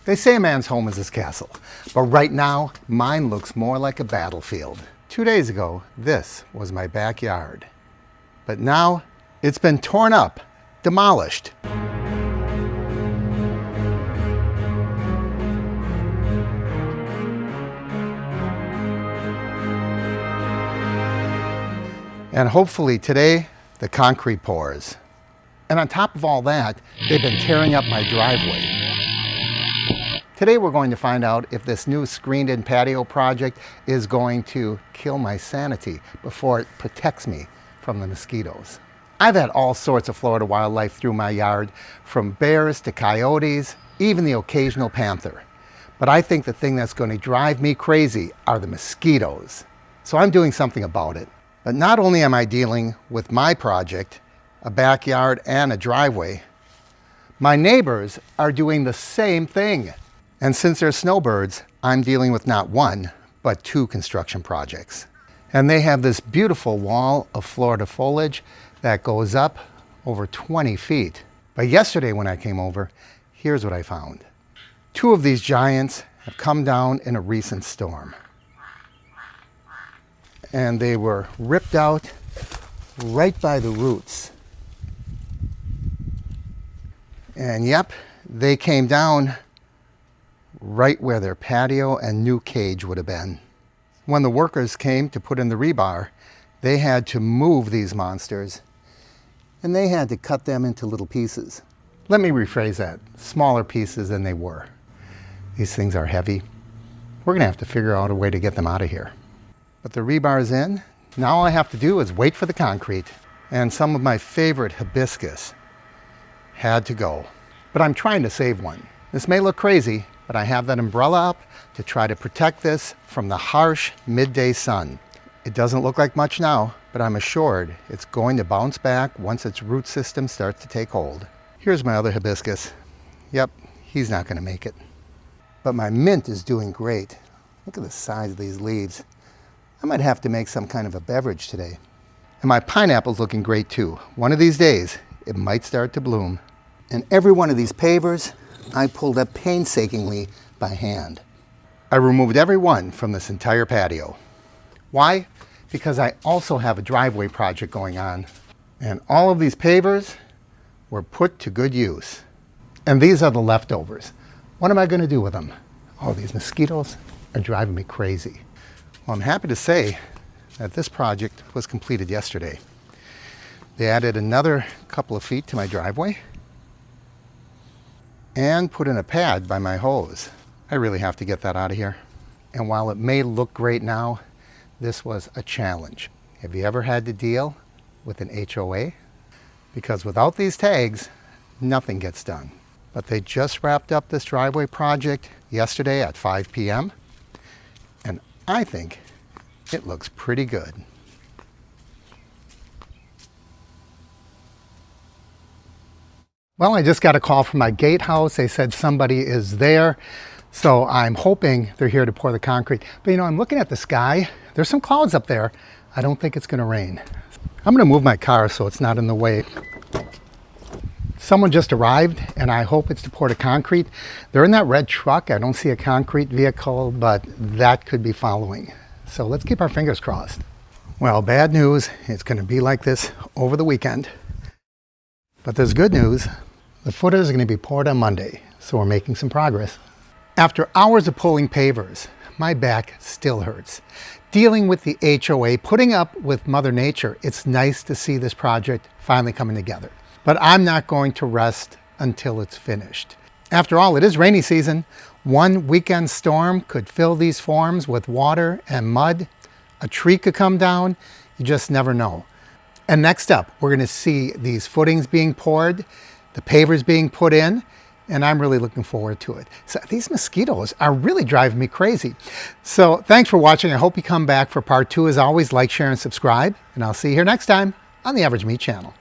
They say a man's home is his castle, but right now, mine looks more like a battlefield. 2 days ago, this was my backyard. But now, it's been torn up, demolished. And hopefully today, the concrete pours. And on top of all that, they've been tearing up my driveway. Today we're going to find out if this new screened-in patio project is going to kill my sanity before it protects me from the mosquitoes. I've had all sorts of Florida wildlife through my yard, from bears to coyotes, even the occasional panther. But I think the thing that's going to drive me crazy are the mosquitoes. So I'm doing something about it. But not only am I dealing with my project, a backyard and a driveway, my neighbors are doing the same thing. And since they're snowbirds, I'm dealing with not one, but 2 construction projects. And they have this beautiful wall of Florida foliage that goes up over 20 feet. But yesterday when I came over, here's what I found. 2 of these giants have come down in a recent storm. And they were ripped out right by the roots. And yep, they came down right where their patio and new cage would have been. When the workers came to put in the rebar, they had to move these monsters, and they had to cut them into little pieces. Let me rephrase that, smaller pieces than they were. These things are heavy. We're gonna have to figure out a way to get them out of here. But the rebar is in. Now all I have to do is wait for the concrete. And some of my favorite hibiscus had to go. But I'm trying to save one. This may look crazy, but I have that umbrella up to try to protect this from the harsh midday sun. It doesn't look like much now, but I'm assured it's going to bounce back once its root system starts to take hold. Here's my other hibiscus. Yep, he's not gonna make it. But my mint is doing great. Look at the size of these leaves. I might have to make some kind of a beverage today. And my pineapple's looking great too. One of these days, it might start to bloom. And every one of these pavers, I pulled up painstakingly by hand. I removed every one from this entire patio. Why? Because I also have a driveway project going on. And all of these pavers were put to good use. And these are the leftovers. What am I going to do with them? Oh, these mosquitoes are driving me crazy. Well, I'm happy to say that this project was completed yesterday. They added another couple of feet to my driveway and put in a pad by my hose. I really have to get that out of here. And while it may look great now, this was a challenge. Have you ever had to deal with an HOA? Because without these tags, nothing gets done. But they just wrapped up this driveway project yesterday at 5 p.m. and I think it looks pretty good. Well, I just got a call from my gatehouse. They said somebody is there. So I'm hoping they're here to pour the concrete. But you know, I'm looking at the sky. There's some clouds up there. I don't think it's gonna rain. I'm gonna move my car so it's not in the way. Someone just arrived and I hope it's to pour the concrete. They're in that red truck. I don't see a concrete vehicle, but that could be following. So let's keep our fingers crossed. Well, bad news, it's gonna be like this over the weekend. But there's good news. The footers are gonna be poured on Monday, so we're making some progress. After hours of pulling pavers, my back still hurts. Dealing with the HOA, putting up with Mother Nature, it's nice to see this project finally coming together. But I'm not going to rest until it's finished. After all, it is rainy season. One weekend storm could fill these forms with water and mud. A tree could come down. You just never know. And next up, we're going to see these footings being poured, the pavers being put in, and I'm really looking forward to it. So these mosquitoes are really driving me crazy. So thanks for watching. I hope you come back for part 2. As always, like, share, and subscribe. And I'll see you here next time on the Average Meat Channel.